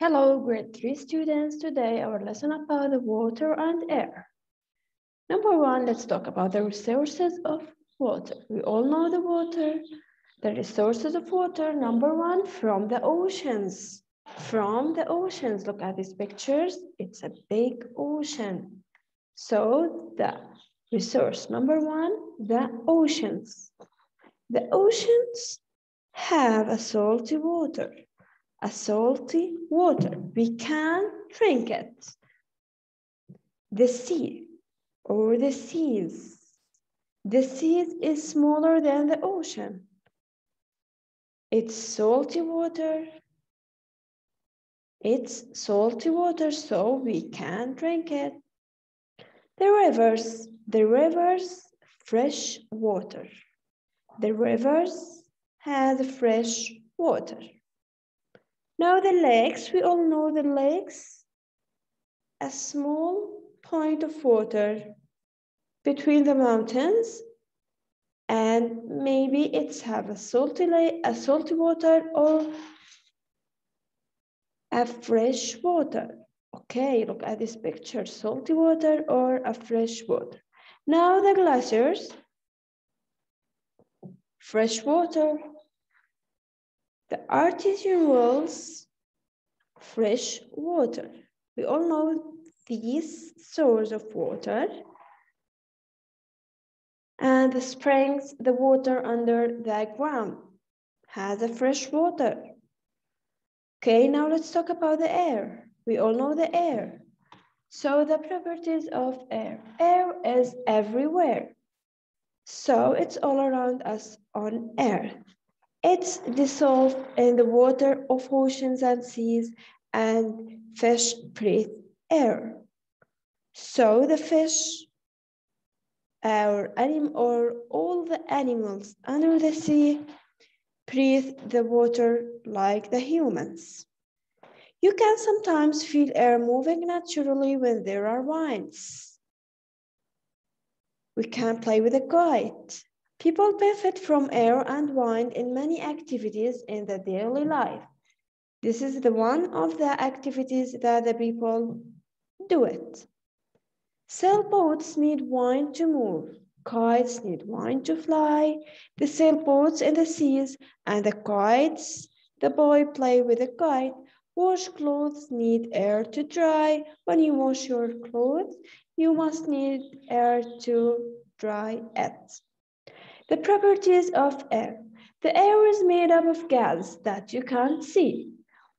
Hello, grade 3 students. Today our lesson about the water and air. Number one, let's talk about the resources of water. We all know the water. The resources of water, number one, from the oceans. From the oceans, look at these pictures. It's a big ocean. So the resource number one, the oceans. The oceans have a salty water. A salty water. We can drink it. The sea or the seas. The sea is smaller than the ocean. It's salty water. It's salty water, so we can drink it. The rivers, fresh water. The rivers have fresh water. Now the lakes, we all know the lakes, a small point of water between the mountains, and maybe it's have a salty lake, a salty water or a fresh water. Okay, look at this picture, salty water or a fresh water. Now the glaciers, fresh water. The artesian wells, fresh water. We all know these sources of water. And the springs, the water under the ground has a fresh water. Okay, now let's talk about the air. We all know the air. So the properties of air. Air is everywhere. So it's all around us on Earth. It's dissolved in the water of oceans and seas, and fish breathe air. So the fish or all the animals under the sea breathe the water like the humans. You can sometimes feel air moving naturally when there are winds. We can play with a kite. People benefit from air and wind in many activities in the daily life. This is the one of the activities that the people do it. Sailboats need wind to move. Kites need wind to fly. The sailboats in the seas and the kites, the boy play with a kite. Wash clothes need air to dry. When you wash your clothes, you must need air to dry it. The properties of air. The air is made up of gas that you can't see.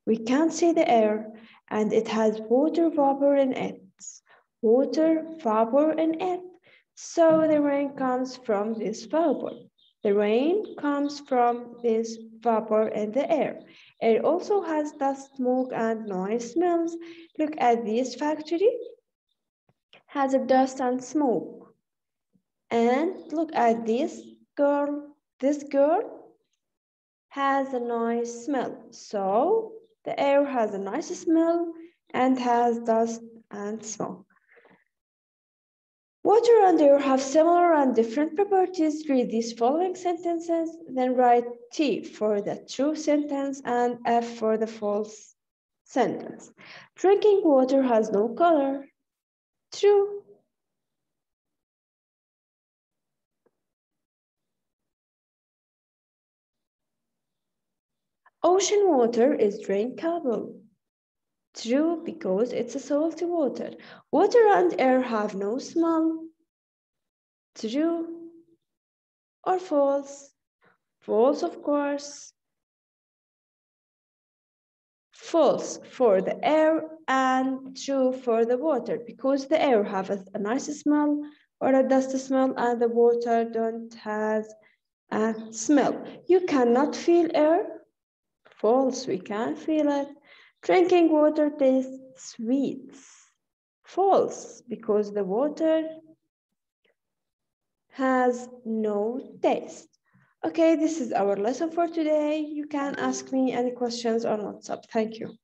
We can't see the air, and it has water vapor in it. Water vapor in it. So the rain comes from this vapor. The rain comes from this vapor in the air. It also has dust, smoke, and noise smells. Look at this factory. Has a dust and smoke. And look at this girl. This girl has a nice smell. So the air has a nice smell and has dust and smoke. Water and air have similar and different properties. Read these following sentences, then write T for the true sentence and F for the false sentence. Drinking water has no color. True. Ocean water is drinkable. True, because it's a salty water. Water and air have no smell. True or false? False, of course. False for the air and true for the water, because the air has a nice smell or a dusty smell and the water don't have a smell. You cannot feel air. False, we can feel it. Drinking water tastes sweet. False, because the water has no taste. Okay, this is our lesson for today. You can ask me any questions on WhatsApp. Thank you.